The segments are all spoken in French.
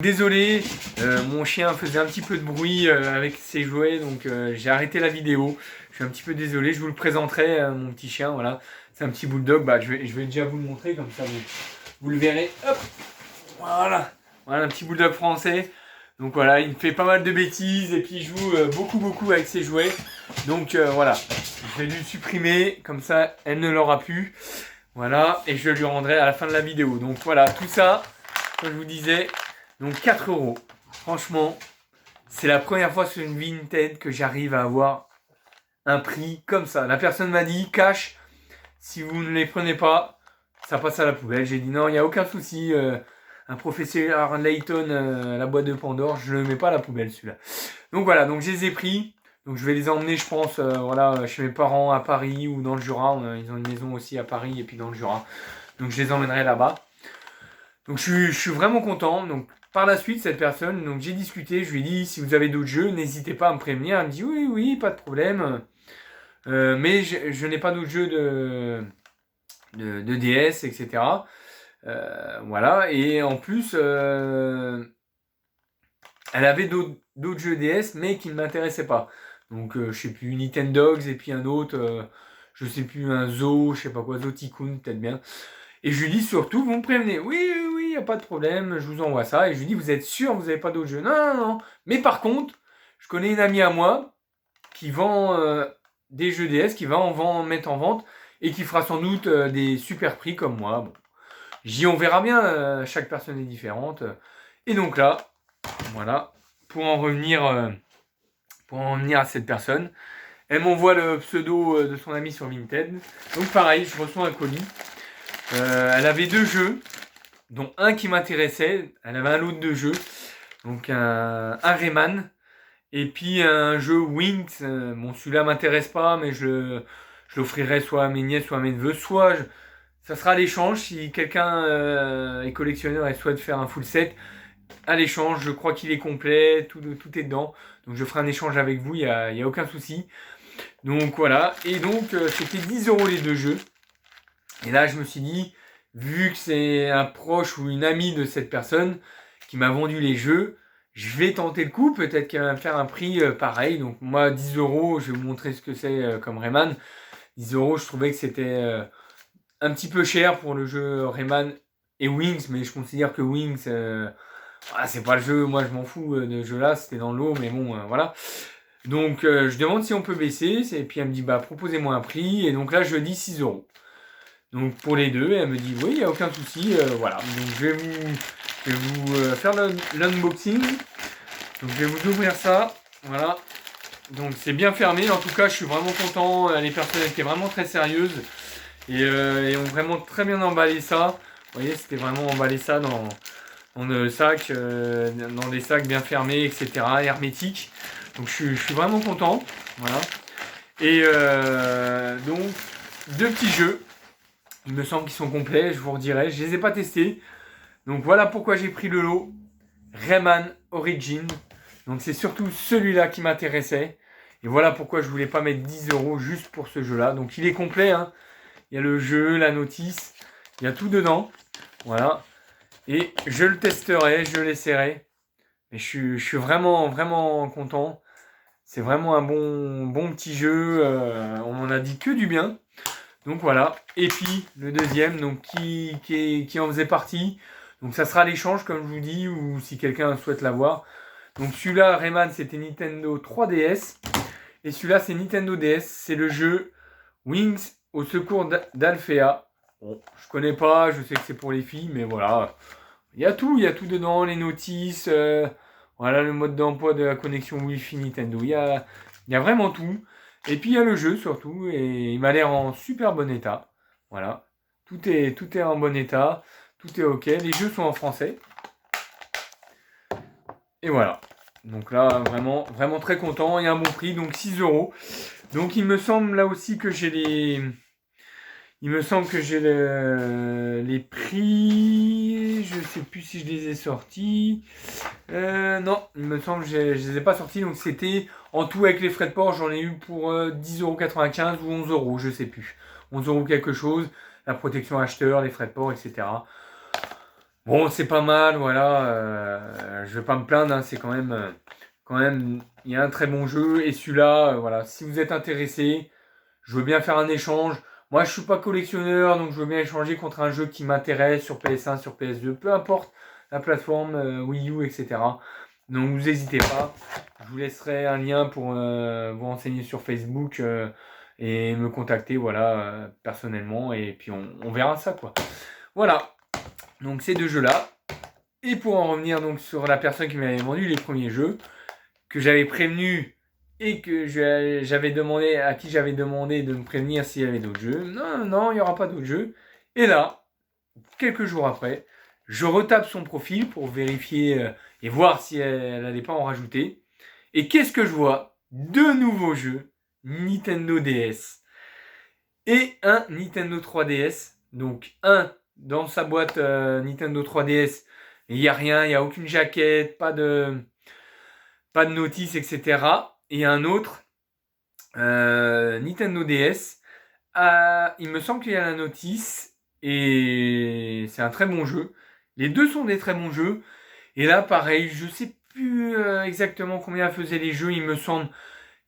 Désolé, mon chien faisait un petit peu de bruit avec ses jouets, donc j'ai arrêté la vidéo. Je suis un petit peu désolé, je vous le présenterai, mon petit chien, voilà. C'est un petit bulldog, bah, je vais déjà vous le montrer, comme ça vous le verrez. Hop, voilà, voilà un petit bulldog français. Donc voilà, il fait pas mal de bêtises et puis il joue beaucoup avec ses jouets. Donc voilà, je vais lui supprimer, comme ça elle ne l'aura plus. Voilà, et je lui rendrai à la fin de la vidéo. Donc voilà, tout ça, comme je vous disais... Donc 4 euros. Franchement, c'est la première fois sur une Vinted que j'arrive à avoir un prix comme ça. La personne m'a dit, cash, si vous ne les prenez pas, ça passe à la poubelle. J'ai dit non, il n'y a aucun souci. Un professeur Layton, la boîte de Pandore, je ne le mets pas à la poubelle celui-là. Donc voilà, donc je les ai pris. Donc je vais les emmener, je pense, voilà, chez mes parents à Paris ou dans le Jura. Ils ont une maison aussi à Paris et puis dans le Jura. Donc je les emmènerai là-bas. Donc je suis vraiment content. Donc par la suite, cette personne, donc j'ai discuté, je lui ai dit si vous avez d'autres jeux, n'hésitez pas à me prévenir. Elle me dit oui, pas de problème. Mais je n'ai pas d'autres jeux de DS, etc. Voilà. Et en plus, elle avait d'autres jeux DS, mais qui ne m'intéressaient pas. Donc je sais plus, Nintendogs et puis un autre, je sais plus, un Zo, je sais pas quoi, Zo Tycoon, peut-être bien. Et je lui dis surtout, vous me prévenez. Oui, il n'y a pas de problème, je vous envoie ça. Et je lui dis, vous êtes sûr, vous n'avez pas d'autres jeux? Non. Mais par contre, je connais une amie à moi qui vend des jeux DS, qui va en mettre en vente et qui fera sans doute des super prix comme moi. Bon. On verra bien, chaque personne est différente. Et donc là, voilà, pour en revenir à cette personne, elle m'envoie le pseudo de son ami sur Vinted. Donc pareil, je reçois un colis. Elle avait 2 jeux, dont un qui m'intéressait. Elle avait un lot de 2 jeux. Donc un Rayman et puis un jeu Wings. Bon, celui-là m'intéresse pas, mais je l'offrirai soit à mes nièces, soit à mes neveux. Ça sera à l'échange si quelqu'un est collectionneur et souhaite faire un full set. À l'échange, je crois qu'il est complet, tout est dedans. Donc je ferai un échange avec vous, il y a aucun souci. Donc voilà, et donc c'était 10 euros les 2 jeux. Et là, je me suis dit, vu que c'est un proche ou une amie de cette personne qui m'a vendu les jeux, je vais tenter le coup. Peut-être qu'elle va me faire un prix pareil. Donc moi, 10 euros, je vais vous montrer ce que c'est comme Rayman. 10 euros, je trouvais que c'était un petit peu cher pour le jeu Rayman et Wings. Mais je considère que Wings, c'est pas le jeu. Moi, je m'en fous de ce jeu-là. C'était dans l'eau, mais bon, voilà. Donc je demande si on peut baisser. Et puis elle me dit, bah proposez-moi un prix. Et donc là, je dis 6 euros. Donc pour les deux, elle me dit oui, il n'y a aucun souci, voilà. Donc je vais vous faire l'unboxing. Donc je vais vous ouvrir ça, voilà. Donc c'est bien fermé, en tout cas je suis vraiment content. Les personnes étaient vraiment très sérieuses et ont vraiment très bien emballé ça. Vous voyez, c'était vraiment emballé ça dans le sac, dans des sacs bien fermés, etc., hermétiques. Donc je suis vraiment content, voilà. Et donc 2 petits jeux. Il me semble qu'ils sont complets, je vous redirai. Je ne les ai pas testés. Donc voilà pourquoi j'ai pris le lot. Rayman Origins. Donc c'est surtout celui-là qui m'intéressait. Et voilà pourquoi je voulais pas mettre 10 euros juste pour ce jeu-là. Donc il est complet, hein. Il y a le jeu, la notice. Il y a tout dedans. Voilà. Et je le testerai, je l'essaierai. Mais je suis vraiment content. C'est vraiment un bon petit jeu. On m'en a dit que du bien. Donc voilà, et puis le deuxième, donc qui en faisait partie. Donc ça sera l'échange comme je vous dis, ou si quelqu'un souhaite l'avoir. Donc celui-là, Rayman, c'était Nintendo 3DS. Et celui-là, c'est Nintendo DS. C'est le jeu Wings au secours d'Alphea. Bon, je connais pas, je sais que c'est pour les filles, mais voilà. Il y a tout dedans, les notices, voilà le mode d'emploi de la connexion Wi-Fi Nintendo. Il y a vraiment tout. Et puis il y a le jeu surtout, et il m'a l'air en super bon état. Voilà. Tout est en bon état, tout est ok. Les jeux sont en français. Et voilà. Donc là, vraiment très content. Il y a un bon prix, donc 6 euros. Donc il me semble là aussi que j'ai les... Il me semble que j'ai les prix. Je sais plus si je les ai sortis. Non, il me semble que je les ai pas sortis. Donc c'était en tout avec les frais de port, j'en ai eu pour 10,95 € ou 11 euros, je sais plus. 11 € quelque chose. La protection acheteur, les frais de port, etc. Bon, c'est pas mal, voilà. Je vais pas me plaindre, hein, c'est quand même, il y a un très bon jeu. Et celui-là, voilà, si vous êtes intéressé, je veux bien faire un échange. Moi, je suis pas collectionneur, donc je veux bien échanger contre un jeu qui m'intéresse sur PS1, sur PS2, peu importe la plateforme, Wii U, etc. Donc, vous n'hésitez pas. Je vous laisserai un lien pour vous renseigner sur Facebook et me contacter, voilà, personnellement. Et puis, on verra ça, quoi. Voilà. Donc, ces deux jeux-là. Et pour en revenir donc sur la personne qui m'avait vendu les premiers jeux, que j'avais prévenu et que j'avais demandé, à qui j'avais demandé de me prévenir s'il y avait d'autres jeux. Non, non, il n'y aura pas d'autres jeux. Et là, quelques jours après, je retape son profil pour vérifier et voir si elle n'allait pas en rajouter. Et qu'est-ce que je vois? Deux nouveaux jeux Nintendo DS et un Nintendo 3DS. Donc un dans sa boîte Nintendo 3DS, il n'y a rien, il n'y a aucune jaquette, pas de notice, etc. Et un autre, Nintendo DS. Il me semble qu'il y a la notice et c'est un très bon jeu. Les deux sont des très bons jeux. Et là, pareil, je sais plus exactement combien faisaient les jeux. Il me semble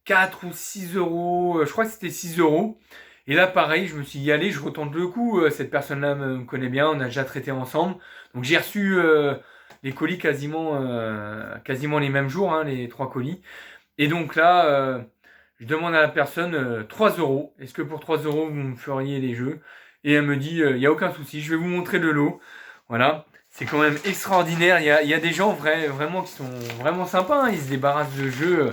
4 ou 6 euros. Je crois que c'était 6 euros. Et là, pareil, je me suis dit, allez, je retente le coup. Cette personne-là me connaît bien. On a déjà traité ensemble. Donc, j'ai reçu les colis quasiment les mêmes jours, hein, les 3 colis. Et donc là, je demande à la personne 3 euros. Est-ce que pour 3 euros, vous me feriez les jeux? Et elle me dit, il n'y a aucun souci, je vais vous montrer le lot. Voilà, c'est quand même extraordinaire. Il y a des gens vraiment qui sont vraiment sympas, hein. Ils se débarrassent de jeux.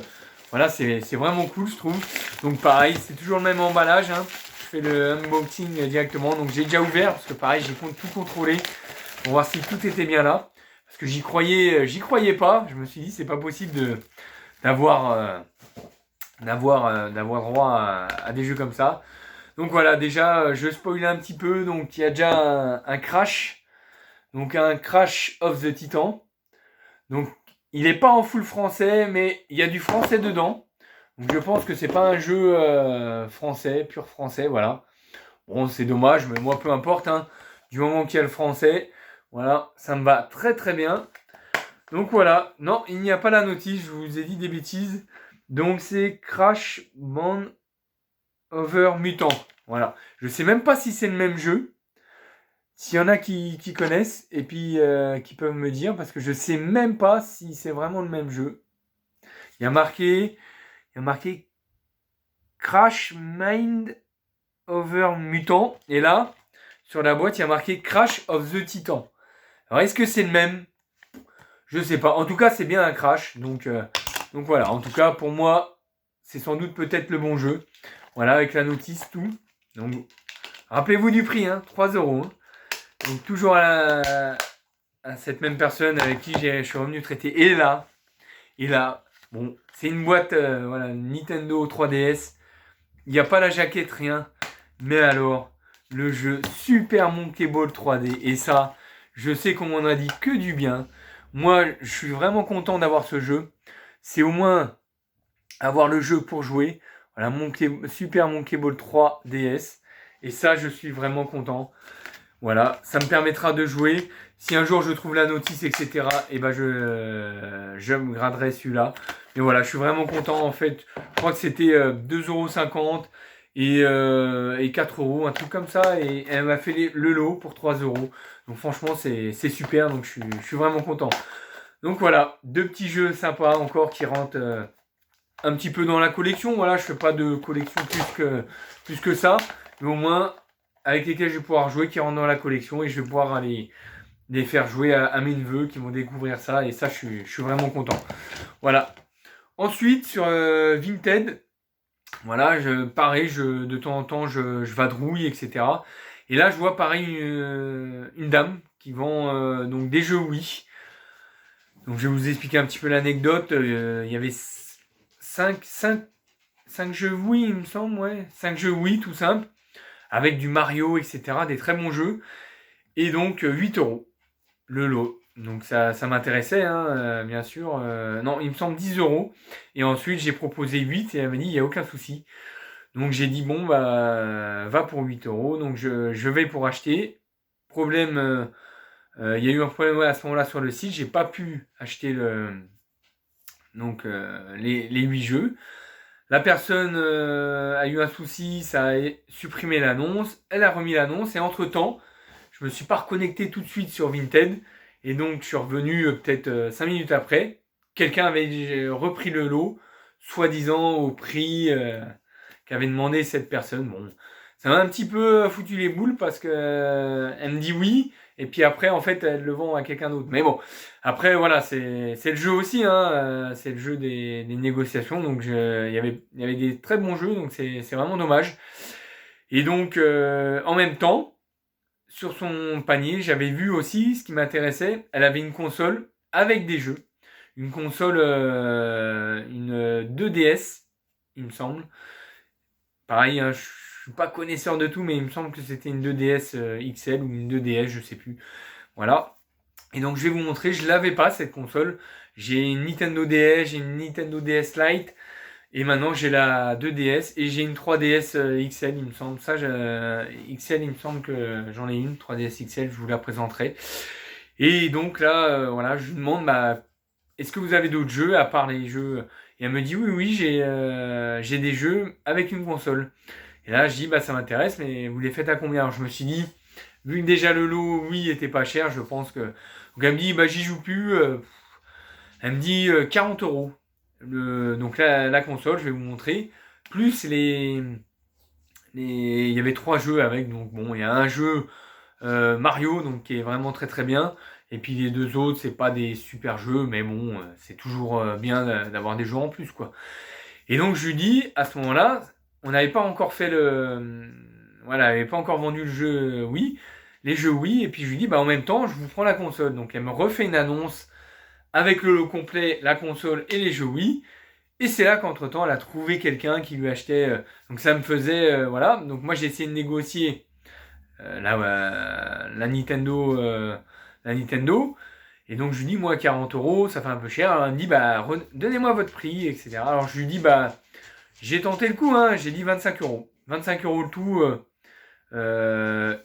Voilà, c'est vraiment cool, je trouve. Donc pareil, c'est toujours le même emballage, hein. Je fais le unboxing directement. Donc j'ai déjà ouvert, parce que pareil, j'ai tout contrôlé pour voir si tout était bien là. Parce que j'y croyais pas. Je me suis dit, c'est pas possible d'avoir droit à des jeux comme ça. Donc voilà, déjà, je spoil un petit peu. Donc il y a déjà un Crash. Donc un Crash of the Titan. Donc il n'est pas en full français, mais il y a du français dedans. Donc je pense que c'est pas un jeu français, pur français, voilà. Bon, c'est dommage, mais moi peu importe, hein. Du moment qu'il y a le français, voilà, ça me va très très bien. Donc voilà, non, il n'y a pas la notice, je vous ai dit des bêtises. Donc c'est Crash Bandicoot Mutant. Voilà. Je sais même pas si c'est le même jeu. S'il y en a qui connaissent et puis qui peuvent me dire, parce que je sais même pas si c'est vraiment le même jeu. Il y a marqué Crash Mind Over Mutant. Et là, sur la boîte, il y a marqué Crash of the Titan. Alors est-ce que c'est le même? Je sais pas. En tout cas, c'est bien un Crash. Donc voilà. En tout cas, pour moi, c'est sans doute peut-être le bon jeu. Voilà, avec la notice, tout. Donc, rappelez-vous du prix, hein, 3 euros. Hein. Donc, toujours à cette même personne avec qui je suis revenu traiter. Et là, bon, c'est une boîte, voilà, Nintendo 3DS. Il n'y a pas la jaquette, rien. Mais alors, le jeu Super Monkey Ball 3D. Et ça, je sais qu'on m'en a dit que du bien. Moi, je suis vraiment content d'avoir ce jeu. C'est au moins avoir le jeu pour jouer. Voilà, Super Monkey Ball 3 DS. Et ça, je suis vraiment content. Voilà, ça me permettra de jouer. Si un jour je trouve la notice, etc., et ben je me graderai celui-là. Mais voilà, je suis vraiment content. En fait, je crois que c'était 2,50 € et 4 euros, un truc comme ça. Et elle m'a fait le lot pour 3 euros. Donc franchement, c'est super. Donc je suis vraiment content. Donc voilà, deux petits jeux sympas encore qui rentrent un petit peu dans la collection. Voilà, je fais pas de collection plus que ça. Mais au moins, avec lesquels je vais pouvoir jouer, qui rentrent dans la collection. Et je vais pouvoir aller les faire jouer à mes neveux qui vont découvrir ça. Et ça, je suis vraiment content. Voilà. Ensuite, sur Vinted, voilà, pareil, de temps en temps, je vadrouille, etc. Et là, je vois pareil une dame qui vend donc des jeux Wii. Donc, je vais vous expliquer un petit peu l'anecdote. Il y avait 5 jeux Wii, il me semble, ouais. 5 jeux Wii, tout simple. Avec du Mario, etc. Des très bons jeux. Et donc, 8 euros le lot. Donc, ça m'intéressait, hein, bien sûr. Non, il me semble 10 euros. Et ensuite, j'ai proposé 8 et elle m'a dit, il n'y a aucun souci. Donc, j'ai dit, bon, bah, va pour 8 euros. Donc, je vais pour acheter. Problème Il y a eu un problème à ce moment-là sur le site, j'ai pas pu acheter les 8 jeux. La personne a eu un souci, ça a supprimé l'annonce, elle a remis l'annonce et entre-temps, je me suis pas reconnecté tout de suite sur Vinted et donc je suis revenu peut-être 5 minutes après. Quelqu'un avait repris le lot, soi-disant au prix qu'avait demandé cette personne. Bon, ça m'a un petit peu foutu les boules parce que elle me dit oui et puis après en fait elle le vend à quelqu'un d'autre. Mais bon, après voilà, c'est le jeu aussi, hein, c'est le jeu des négociations. Donc il y avait des très bons jeux, donc c'est vraiment dommage. Et donc en même temps, sur son panier, j'avais vu aussi ce qui m'intéressait. Elle avait une console avec des jeux, une console, une 2DS, il me semble. Pareil, hein, je suis pas connaisseur de tout, mais il me semble que c'était une 2DS XL ou une 2DS, je sais plus. Voilà. Et donc je vais vous montrer, je l'avais pas cette console. J'ai une Nintendo DS, j'ai une Nintendo DS Lite et maintenant j'ai la 2DS et j'ai une 3DS XL, il me semble. XL, il me semble que j'en ai une 3DS XL, je vous la présenterai. Et donc là, voilà, je lui demande, bah, est-ce que vous avez d'autres jeux à part les jeux? Et elle me dit oui, oui, j'ai des jeux avec une console. Et là, je dis bah ça m'intéresse, mais vous les faites à combien? Alors je me suis dit vu que déjà le lot, oui, était pas cher, je pense que. Donc elle me dit, bah j'y joue plus. Elle me dit 40 euros. Donc la console, je vais vous montrer. Plus il y avait 3 jeux avec. Donc bon, il y a un jeu Mario, donc qui est vraiment très très bien. Et puis les 2 autres, c'est pas des super jeux, mais bon, c'est toujours bien d'avoir des jeux en plus, quoi. Et donc je lui dis, à ce moment-là, on n'avait pas encore fait voilà, elle n'avait pas encore vendu le jeu Wii, les jeux Wii, et puis je lui dis, bah en même temps, je vous prends la console. Donc elle me refait une annonce avec le lot complet, la console et les jeux Wii. Et c'est là qu'entre-temps, elle a trouvé quelqu'un qui lui achetait. Donc ça me faisait, voilà. Donc moi j'ai essayé de négocier la Nintendo, la Nintendo. Et donc je lui dis, moi 40 euros, ça fait un peu cher. Alors elle me dit, bah donnez-moi votre prix, etc. Alors je lui dis, bah j'ai tenté le coup, hein, j'ai dit 25 euros. 25 euros le tout.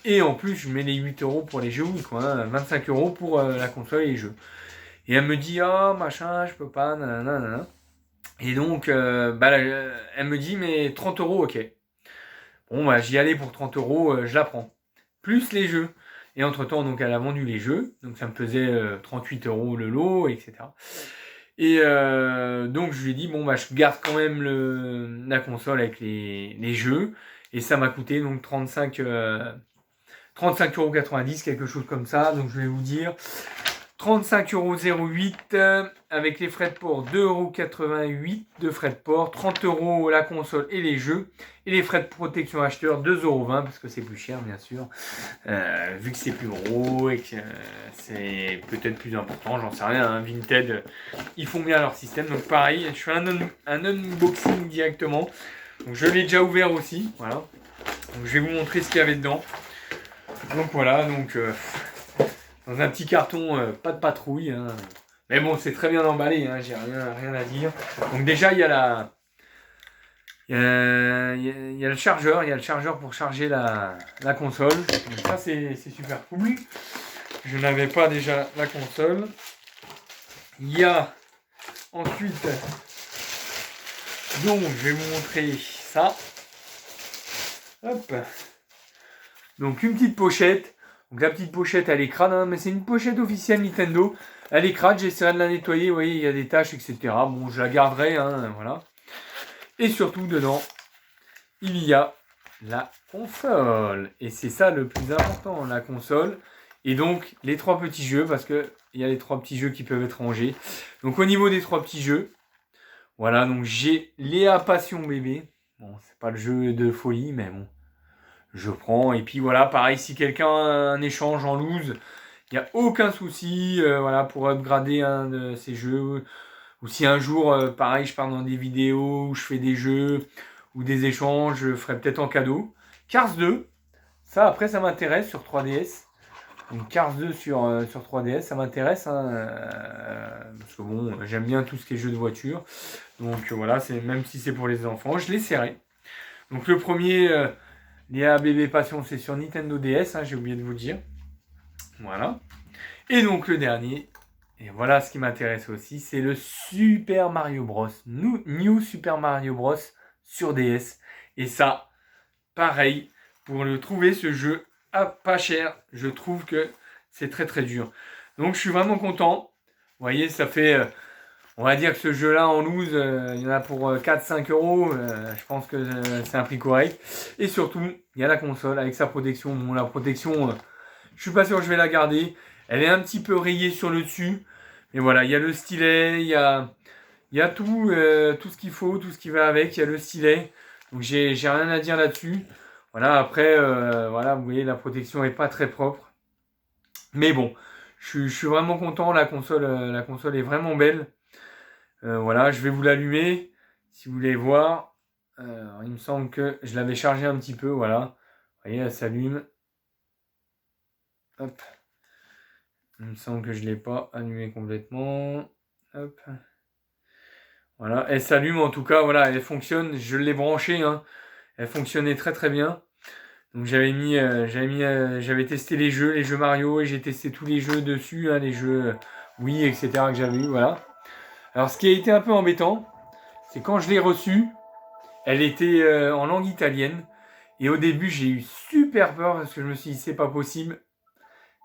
Et en plus, je mets les 8 euros pour les jeux, quoi, hein, 25 euros pour la console et les jeux. Et elle me dit, ah, machin, je peux pas, nanana, nanana. Et donc, elle me dit, mais 30 euros, ok. Bon, bah, j'y allais pour 30 euros, je la prends. Plus les jeux. Et entre-temps, donc, elle a vendu les jeux. Donc, ça me faisait 38 euros le lot, etc. Et donc, je lui ai dit, bon, bah, je garde quand même la console avec les jeux. Et ça m'a coûté donc 35,90 €, quelque chose comme ça. Donc, je vais vous dire 35,08 € avec les frais de port, 2,88 € de frais de port, 30 € la console et les jeux, et les frais de protection acheteur, 2,20 € parce que c'est plus cher bien sûr, vu que c'est plus gros et que c'est peut-être plus important, j'en sais rien, hein, Vinted, ils font bien leur système, donc pareil, je fais un unboxing directement, donc je l'ai déjà ouvert aussi, voilà, donc je vais vous montrer ce qu'il y avait dedans, donc voilà, donc... dans un petit carton, pas de patrouille. Hein. Mais bon, c'est très bien emballé, hein, j'ai rien à dire. Donc déjà, il y a le chargeur. Il y a le chargeur pour charger la console. Donc ça, c'est super cool. Je n'avais pas déjà la console. Il y a ensuite... Donc, je vais vous montrer ça. Hop. Donc, une petite pochette. Donc la petite pochette, elle est crade, hein, mais c'est une pochette officielle Nintendo. Elle est crade, j'essaierai de la nettoyer, vous voyez, il y a des taches, etc. Bon, je la garderai, hein, voilà. Et surtout, dedans, il y a la console. Et c'est ça le plus important, la console. Et donc, les 3 petits jeux, parce que il y a les 3 petits jeux qui peuvent être rangés. Donc, au niveau des 3 petits jeux, voilà, donc j'ai Léa Passion Bébé. Bon, c'est pas le jeu de folie, mais bon. Je prends, et puis voilà, pareil, si quelqu'un a un échange en loose, il n'y a aucun souci, voilà, pour upgrader un de ces jeux, ou si un jour, pareil, je pars dans des vidéos, où je fais des jeux, ou des échanges, je ferai peut-être en cadeau. Cars 2, ça après ça m'intéresse sur 3DS, donc Cars 2 sur 3DS, ça m'intéresse, hein, parce que bon, j'aime bien tout ce qui est jeux de voiture, donc voilà, même si c'est pour les enfants, je l'essaierai. Donc le premier... Léa Bébé Passion, c'est sur Nintendo DS, hein, j'ai oublié de vous le dire. Voilà. Et donc le dernier, et voilà ce qui m'intéresse aussi, c'est le Super Mario Bros. New Super Mario Bros. Sur DS. Et ça, pareil, pour le trouver ce jeu à pas cher, je trouve que c'est très très dur. Donc je suis vraiment content. Vous voyez, ça fait, on va dire que ce jeu-là en loose, il y en a pour 4-5 euros. Je pense que c'est un prix correct. Et surtout, il y a la console avec sa protection. Bon, la protection, je suis pas sûr que je vais la garder. Elle est un petit peu rayée sur le dessus. Mais voilà, il y a le stylet, il y a tout, tout ce qu'il faut, tout ce qui va avec. Il y a le stylet. Donc j'ai rien à dire là-dessus. Voilà, après, voilà, vous voyez, la protection est pas très propre. Mais bon, je suis vraiment content. La console est vraiment belle. Voilà, je vais vous l'allumer si vous voulez voir. Il me semble que je l'avais chargé un petit peu. Voilà, vous voyez, elle s'allume. Hop. Il me semble que je ne l'ai pas allumé complètement. Hop. Voilà, elle s'allume en tout cas. Voilà, elle fonctionne. Je l'ai branchée. Hein. Elle fonctionnait très très bien. Donc j'avais testé les jeux Mario et j'ai testé tous les jeux dessus, hein, les jeux Wii, etc. que j'avais eu, voilà. Alors ce qui a été un peu embêtant, c'est quand je l'ai reçue, elle était en langue italienne et au début j'ai eu super peur parce que je me suis dit c'est pas possible,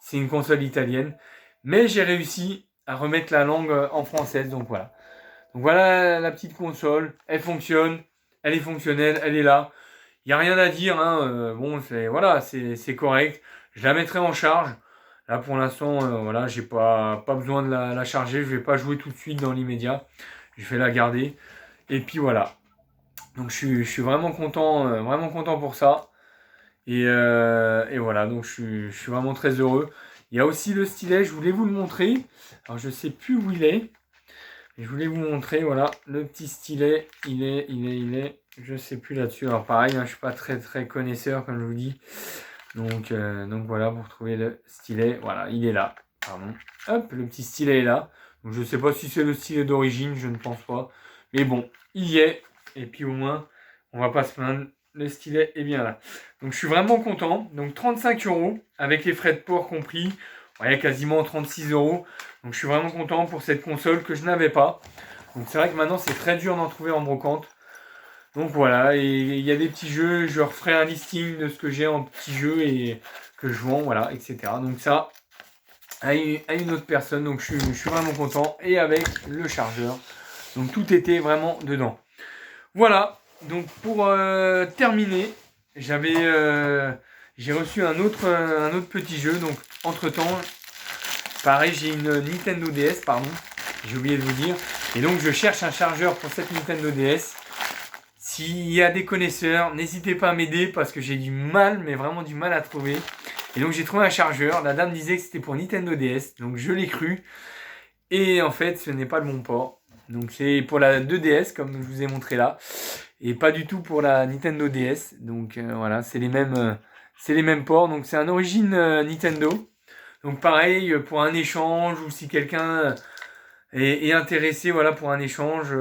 c'est une console italienne, mais j'ai réussi à remettre la langue en française, donc voilà. Donc voilà la petite console, elle fonctionne, elle est fonctionnelle, elle est là. Il n'y a rien à dire, hein. Bon, voilà, c'est correct. Je la mettrai en charge. Là, pour l'instant, voilà, j'ai pas besoin de la charger. Je vais pas jouer tout de suite dans l'immédiat. Je vais la garder. Et puis voilà. Donc je suis vraiment content pour ça. Et voilà, donc je suis vraiment très heureux. Il y a aussi le stylet, je voulais vous le montrer. Alors je sais plus où il est. Mais je voulais vous montrer, voilà, le petit stylet. Il est. Je sais plus là-dessus. Alors pareil, hein, je suis pas très très connaisseur comme je vous dis. Donc voilà, pour trouver le stylet, voilà, il est là. Pardon. Hop, le petit stylet est là. Donc je sais pas si c'est le stylet d'origine, je ne pense pas. Mais bon, il y est. Et puis au moins, on va pas se plaindre. Le stylet est bien là. Donc je suis vraiment content. Donc 35 euros avec les frais de port compris. Ouais, quasiment 36 euros. Donc je suis vraiment content pour cette console que je n'avais pas. Donc c'est vrai que maintenant c'est très dur d'en trouver en brocante. Donc voilà, et il y a des petits jeux, je referai un listing de ce que j'ai en petits jeux et que je vends, voilà, etc. Donc ça, à une autre personne, donc je suis vraiment content. Et avec le chargeur, donc tout était vraiment dedans. Voilà, donc pour terminer, j'ai reçu un autre petit jeu, donc entre temps, pareil, j'ai une Nintendo DS, pardon, j'ai oublié de vous dire. Et donc je cherche un chargeur pour cette Nintendo DS. S'il y a des connaisseurs, n'hésitez pas à m'aider parce que j'ai du mal, mais vraiment du mal à trouver. Et donc j'ai trouvé un chargeur. La dame disait que c'était pour Nintendo DS, donc je l'ai cru. Et en fait, ce n'est pas le bon port. Donc c'est pour la 2DS, comme je vous ai montré là. Et pas du tout pour la Nintendo DS. Donc voilà, c'est les mêmes ports. Donc c'est un origine Nintendo. Donc pareil, pour un échange ou si quelqu'un est intéressé, voilà, pour un échange,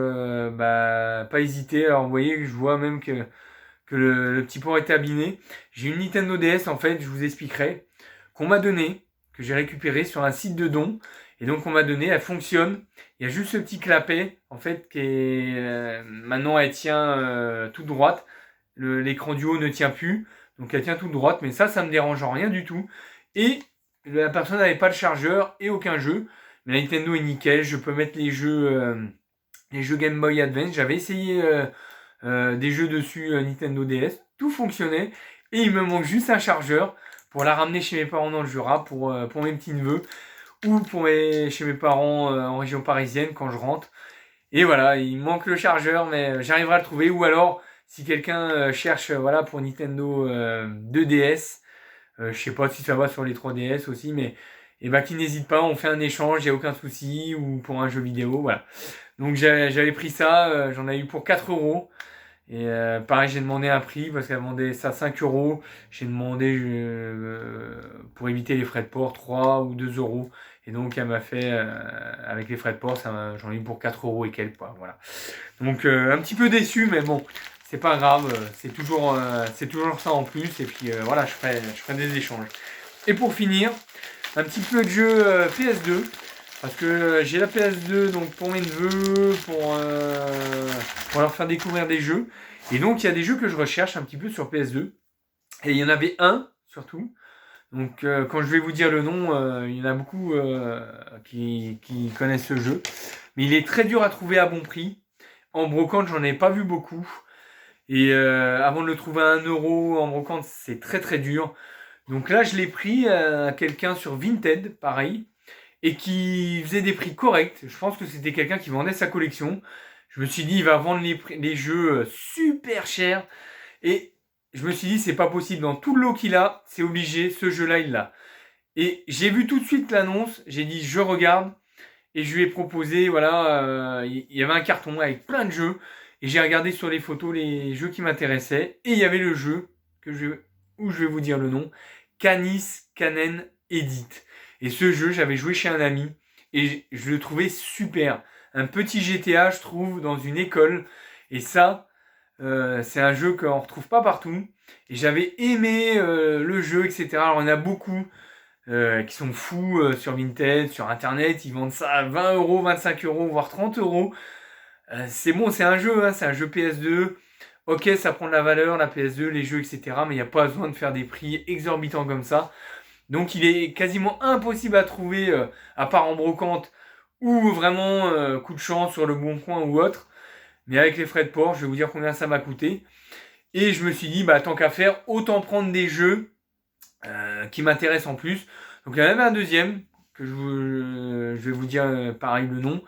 pas hésiter. Alors vous voyez, je vois même que le petit port était abîmé. J'ai une Nintendo DS en fait, je vous expliquerai, qu'on m'a donné, que j'ai récupéré sur un site de don. Et donc on m'a donné, elle fonctionne. Il y a juste ce petit clapet en fait qui est maintenant elle tient toute droite. L'écran du haut ne tient plus, donc elle tient toute droite. Mais ça me dérange en rien du tout. Et la personne n'avait pas de chargeur et aucun jeu. Mais la Nintendo est nickel. Je peux mettre les jeux Game Boy Advance. J'avais essayé des jeux dessus Nintendo DS. Tout fonctionnait. Et il me manque juste un chargeur pour la ramener chez mes parents dans le Jura pour mes petits-neveux ou chez mes parents en région parisienne quand je rentre. Et voilà, il me manque le chargeur, mais j'arriverai à le trouver. Ou alors, si quelqu'un cherche voilà, pour Nintendo 2DS, je sais pas si ça va sur les 3DS aussi, mais qui n'hésite pas, on fait un échange, il n'y a aucun souci, ou pour un jeu vidéo, voilà. Donc j'avais pris ça, j'en ai eu pour 4 euros. Et pareil, j'ai demandé un prix parce qu'elle vendait ça 5 euros. J'ai demandé pour éviter les frais de port 3 ou 2 euros. Et donc elle m'a fait, avec les frais de port, j'en ai eu pour 4 euros et quelques. Quoi, voilà. Donc un petit peu déçu, mais bon, c'est pas grave. C'est toujours ça en plus. Et puis voilà, je ferai des échanges. Et pour finir, un petit peu de jeu PS2. Parce que j'ai la PS2 donc pour mes neveux, pour leur faire découvrir des jeux. Et donc il y a des jeux que je recherche un petit peu sur PS2. Et il y en avait un surtout. Donc quand je vais vous dire le nom, il y en a beaucoup qui connaissent ce jeu. Mais il est très dur à trouver à bon prix. En brocante, j'en ai pas vu beaucoup. Et avant de le trouver à 1 € en brocante, c'est très très dur. Donc là, je l'ai pris à quelqu'un sur Vinted, pareil, et qui faisait des prix corrects. Je pense que c'était quelqu'un qui vendait sa collection. Je me suis dit, il va vendre les jeux super chers. Et je me suis dit, c'est pas possible. Dans tout le lot qu'il a, c'est obligé, ce jeu-là, il l'a. Et j'ai vu tout de suite l'annonce. J'ai dit, je regarde. Et je lui ai proposé, voilà, il y avait un carton avec plein de jeux. Et j'ai regardé sur les photos les jeux qui m'intéressaient. Et il y avait le jeu où je vais vous dire le nom. Canis Canen Edit. Et ce jeu, j'avais joué chez un ami. Et je le trouvais super. Un petit GTA, je trouve, dans une école. Et ça, c'est un jeu qu'on ne retrouve pas partout. Et j'avais aimé le jeu, etc. Alors, il y en a beaucoup qui sont fous sur Vinted, sur Internet. Ils vendent ça à 20 €, 25 €, voire 30 €. C'est bon, c'est un jeu, hein, c'est un jeu PS2. Ok, ça prend de la valeur, la PS2, les jeux, etc. Mais il n'y a pas besoin de faire des prix exorbitants comme ça. Donc il est quasiment impossible à trouver, à part en brocante, ou vraiment coup de chance sur le Bon Coin ou autre. Mais avec les frais de port, je vais vous dire combien ça m'a coûté. Et je me suis dit, bah tant qu'à faire, autant prendre des jeux qui m'intéressent en plus. Donc il y en avait un deuxième, que je vais vous dire pareil le nom,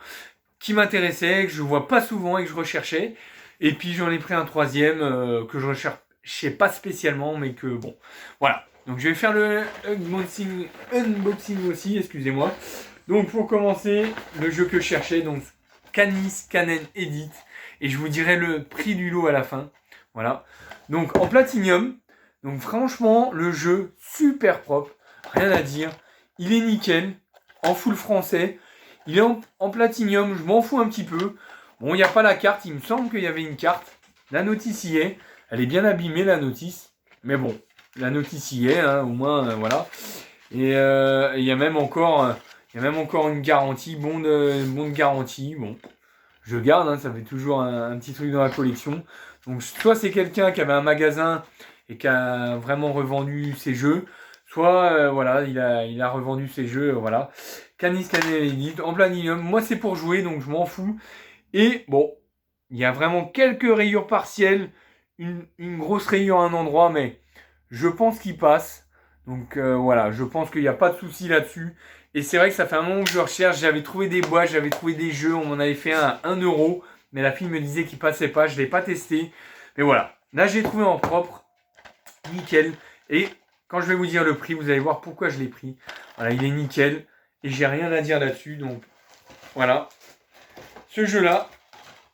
qui m'intéressait, que je vois pas souvent et que je recherchais. Et puis j'en ai pris un troisième que je recherchais pas spécialement, mais que bon, voilà. Donc je vais faire le unboxing aussi, excusez-moi. Donc pour commencer, le jeu que je cherchais, donc Canis Canen Edit. Et je vous dirai le prix du lot à la fin. Voilà. Donc en platinium. Donc franchement, le jeu super propre. Rien à dire. Il est nickel. En full français. Il est en platinium. Je m'en fous un petit peu. Bon, il n'y a pas la carte. Il me semble qu'il y avait une carte. La notice y est. Elle est bien abîmée, la notice. Mais bon, la notice y est. Hein, au moins, voilà. Et il y a même encore une garantie. Bon de garantie. Bon. Je garde, hein, ça fait toujours un petit truc dans la collection. Donc soit c'est quelqu'un qui avait un magasin et qui a vraiment revendu ses jeux, soit voilà, il a revendu ses jeux, voilà. Canis Canen Edit en platinium. Moi c'est pour jouer, donc je m'en fous. Et bon, il y a vraiment quelques rayures partielles, une grosse rayure à un endroit, mais je pense qu'il passe. Donc voilà, je pense qu'il n'y a pas de souci là-dessus. Et c'est vrai que ça fait un moment que je recherche. J'avais trouvé des boîtes, j'avais trouvé des jeux. On m'en avait fait un à 1 €. Mais la fille me disait qu'il passait pas. Je ne l'ai pas testé. Mais voilà. Là, j'ai trouvé en propre. Nickel. Et quand je vais vous dire le prix, vous allez voir pourquoi je l'ai pris. Voilà, il est nickel. Et j'ai rien à dire là-dessus. Donc voilà. Ce jeu-là.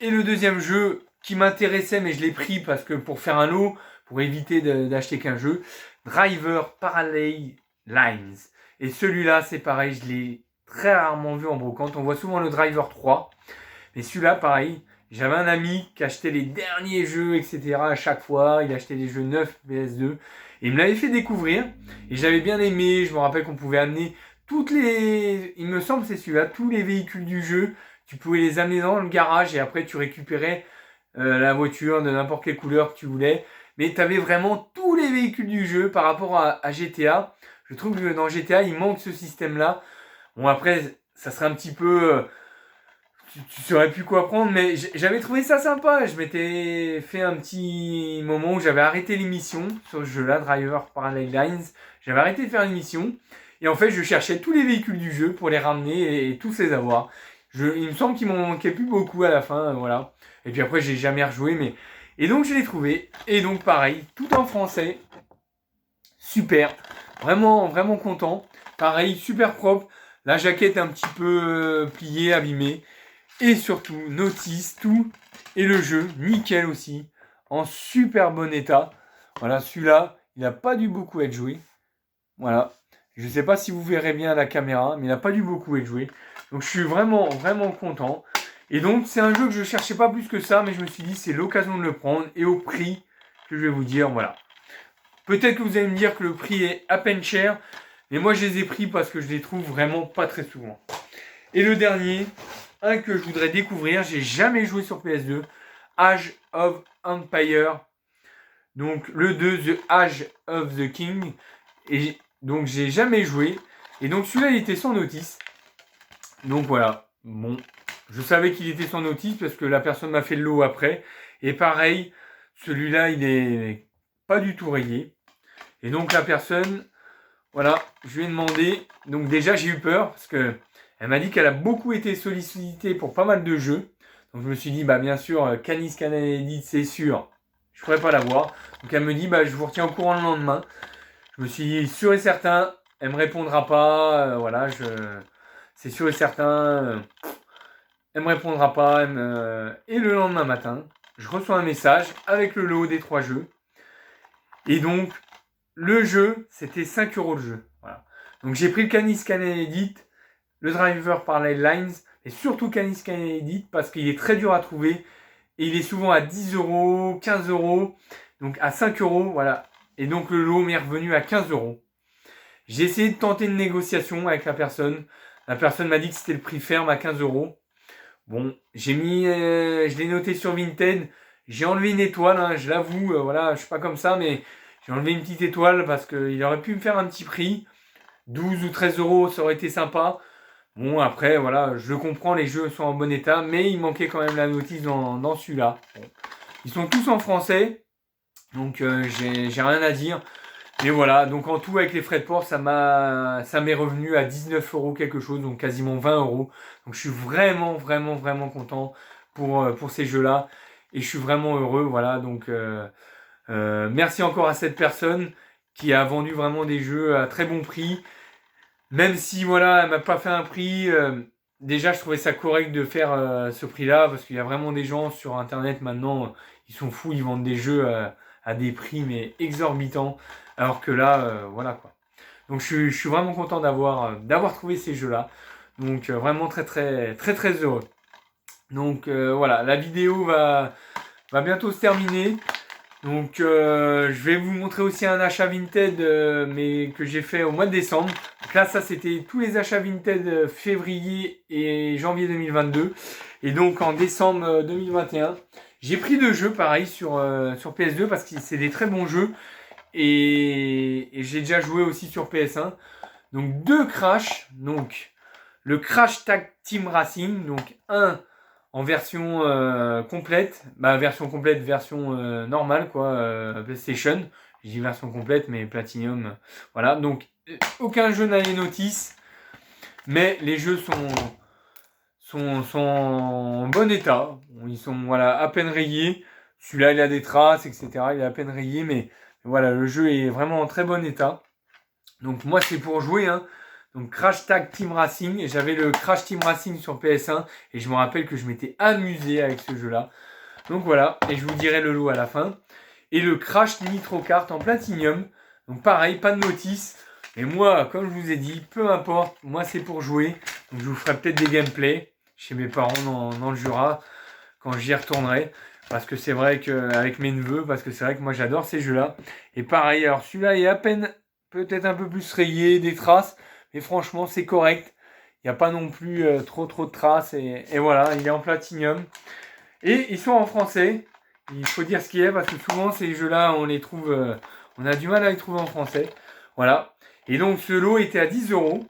Et le deuxième jeu qui m'intéressait, mais je l'ai pris parce que pour faire un lot, pour éviter d'acheter qu'un jeu. Driver Parallel Lines. Et celui-là, c'est pareil, je l'ai très rarement vu en brocante. On voit souvent le Driver 3. Mais celui-là, pareil, j'avais un ami qui achetait les derniers jeux, etc. à chaque fois. Il achetait des jeux neufs PS2. Et il me l'avait fait découvrir. Et j'avais bien aimé. Je me rappelle qu'on pouvait amener il me semble que c'est celui-là, tous les véhicules du jeu. Tu pouvais les amener dans le garage et après tu récupérais la voiture de n'importe quelle couleur que tu voulais. Mais tu avais vraiment tous les véhicules du jeu par rapport à GTA. Je trouve que dans GTA, il manque ce système-là. Bon, après, ça serait un petit peu... tu saurais plus quoi prendre, mais j'avais trouvé ça sympa. Je m'étais fait un petit moment où j'avais arrêté l'émission sur ce jeu-là, Driver Parallel Lines. J'avais arrêté de faire l'émission. Et en fait, je cherchais tous les véhicules du jeu pour les ramener et tous les avoir. Il me semble qu'il m'en manquait plus beaucoup à la fin, voilà. Et puis après, j'ai jamais rejoué, mais... Et donc, je l'ai trouvé. Et donc, pareil, tout en français. Super. Vraiment, vraiment content. Pareil, super propre. La jaquette un petit peu pliée, abîmée. Et surtout, notice, tout. Et le jeu, nickel aussi. En super bon état. Voilà, celui-là, il n'a pas dû beaucoup être joué. Voilà. Je ne sais pas si vous verrez bien à la caméra, mais il n'a pas dû beaucoup être joué. Donc je suis vraiment, vraiment content. Et donc c'est un jeu que je ne cherchais pas plus que ça, mais je me suis dit c'est l'occasion de le prendre. Et au prix que je vais vous dire, voilà. Peut-être que vous allez me dire que le prix est à peine cher, Mais moi, je les ai pris parce que je les trouve vraiment pas très souvent. Et le dernier, un que je voudrais découvrir, j'ai jamais joué sur PS2, Age of Empire. Donc le 2, The Age of the King. Et donc j'ai jamais joué. Et donc celui-là, il était sans notice. Donc voilà. Bon, je savais qu'il était sans notice parce que la personne m'a fait le lot après. Et pareil, celui-là, il est pas du tout rayé. Et donc la personne, voilà, je lui ai demandé. Donc déjà, j'ai eu peur parce que elle m'a dit qu'elle a beaucoup été sollicitée pour pas mal de jeux. Donc je me suis dit, bah bien sûr, Canis Canet Edit, c'est sûr, je ne pourrais pas l'avoir. Donc elle me dit, bah je vous retiens au courant le lendemain. Je me suis dit, sûr et certain, elle me répondra pas. Voilà, c'est sûr et certain, elle me répondra pas. Et le lendemain matin, je reçois un message avec le lot des 3 jeux. Et donc, le jeu, c'était 5 € le jeu. Voilà. Donc j'ai pris le Canis Canet Edit, le Driver Parallel Lines, et surtout Canis Canet Edit parce qu'il est très dur à trouver et il est souvent à 10 €, 15 €, donc à 5 €, voilà. Et donc le lot m'est revenu à 15 €. J'ai essayé de tenter une négociation avec la personne. La personne m'a dit que c'était le prix ferme à 15 €. Bon, je l'ai noté sur Vinted. J'ai enlevé une étoile, hein, je l'avoue, voilà, je suis pas comme ça, mais j'ai enlevé une petite étoile parce qu'il aurait pu me faire un petit prix. 12 ou 13 €, ça aurait été sympa. Bon, après, voilà, je comprends, les jeux sont en bon état, mais il manquait quand même la notice dans celui-là. Bon. Ils sont tous en français, donc j'ai rien à dire. Mais voilà, donc en tout, avec les frais de port, ça m'est revenu à 19 € quelque chose, donc quasiment 20 €. Donc je suis vraiment, vraiment, vraiment content pour ces jeux-là. Et je suis vraiment heureux, voilà. Donc merci encore à cette personne qui a vendu vraiment des jeux à très bon prix. Même si voilà, elle m'a pas fait un prix, déjà je trouvais ça correct de faire ce prix-là, parce qu'il y a vraiment des gens sur internet maintenant, ils sont fous, ils vendent des jeux à des prix mais exorbitants, alors que là, voilà quoi. Donc je suis vraiment content d'avoir trouvé ces jeux-là. Donc vraiment très très très très heureux. Donc voilà, la vidéo va bientôt se terminer. Donc je vais vous montrer aussi un achat Vinted mais que j'ai fait au mois de décembre. Donc là ça c'était tous les achats Vinted février et janvier 2022. Et donc en décembre 2021, j'ai pris 2 jeux pareil sur PS2 parce que c'est des très bons jeux. Et j'ai déjà joué aussi sur PS1. Donc 2 Crash. Donc le Crash Tag Team Racing. Donc un en version complète, version complète, version normale quoi, PlayStation. Je dis version complète, mais Platinum, voilà. Donc aucun jeu n'a les notices, mais les jeux sont en bon état. Ils sont voilà à peine rayés. Celui-là il a des traces, etc. Il est à peine rayé, mais voilà, le jeu est vraiment en très bon état. Donc moi c'est pour jouer, hein. Donc Crash Tag Team Racing, et j'avais le Crash Team Racing sur PS1 et je me rappelle que je m'étais amusé avec ce jeu-là. Donc voilà, et je vous dirai le lot à la fin. Et le Crash Nitro Kart en Platinum. Donc pareil, pas de notice. Et moi, comme je vous ai dit, peu importe, moi c'est pour jouer. Donc je vous ferai peut-être des gameplays chez mes parents dans le Jura quand j'y retournerai. Parce que c'est vrai qu'avec mes neveux, parce que c'est vrai que moi j'adore ces jeux-là. Et pareil, alors celui-là est à peine peut-être un peu plus rayé, des traces. Mais franchement, c'est correct. Il n'y a pas non plus trop de traces. Et voilà, il est en Platinum. Et ils sont en français. Il faut dire ce qu'il y a parce que souvent, ces jeux-là, on les trouve... on a du mal à les trouver en français. Voilà. Et donc, ce lot était à 10 €.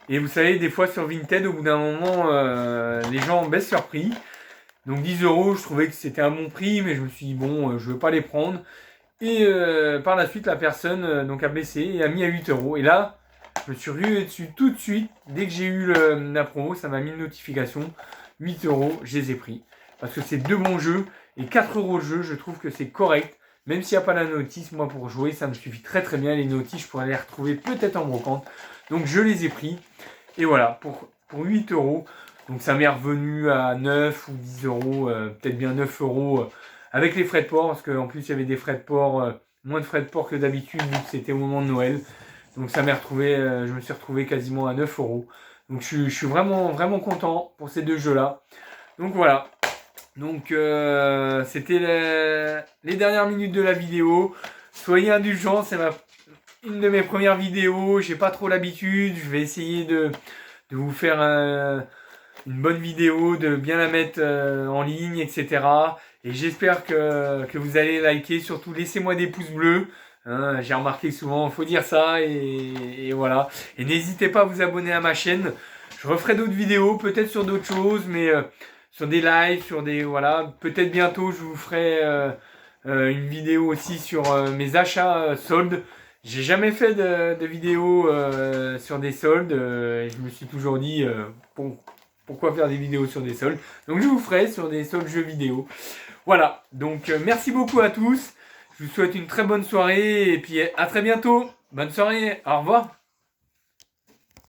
Et vous savez, des fois, sur Vinted, au bout d'un moment, les gens baissent leur prix. Donc, 10 €, je trouvais que c'était un bon prix. Mais je me suis dit, bon, je ne veux pas les prendre. Et par la suite, la personne donc a baissé et a mis à 8 €. Et là... je me suis rué dessus tout de suite. Dès que j'ai eu la promo, ça m'a mis une notification. 8 €, je les ai pris. Parce que c'est 2 bons jeux. Et 4 € le jeu, je trouve que c'est correct. Même s'il n'y a pas la notice, moi pour jouer, ça me suffit très très bien. Les notices, je pourrais les retrouver peut-être en brocante. Donc je les ai pris. Et voilà, pour 8 €. Donc ça m'est revenu à 9 ou 10 €. Peut-être bien 9 € avec les frais de port. Parce qu'en plus, il y avait des frais de port. Moins de frais de port que d'habitude, vu que c'était au moment de Noël. Donc ça m'est retrouvé, je me suis retrouvé quasiment à 9 €. Donc je suis vraiment, vraiment content pour ces 2 jeux-là. Donc voilà. Donc c'était les dernières minutes de la vidéo. Soyez indulgents, une de mes premières vidéos, j'ai pas trop l'habitude, je vais essayer de vous faire une bonne vidéo, de bien la mettre en ligne, etc. Et j'espère que vous allez liker, surtout laissez-moi des pouces bleus. Hein, j'ai remarqué que souvent il faut dire ça et voilà. Et n'hésitez pas à vous abonner à ma chaîne. Je referai d'autres vidéos, peut-être sur d'autres choses, mais sur des lives, sur des voilà. Peut-être bientôt je vous ferai une vidéo aussi sur mes achats soldes. J'ai jamais fait de vidéo sur des soldes. Et je me suis toujours dit pourquoi faire des vidéos sur des soldes. Donc je vous ferai sur des soldes jeux vidéo. Voilà. Donc merci beaucoup à tous. Je vous souhaite une très bonne soirée et puis à très bientôt. Bonne soirée. Au revoir.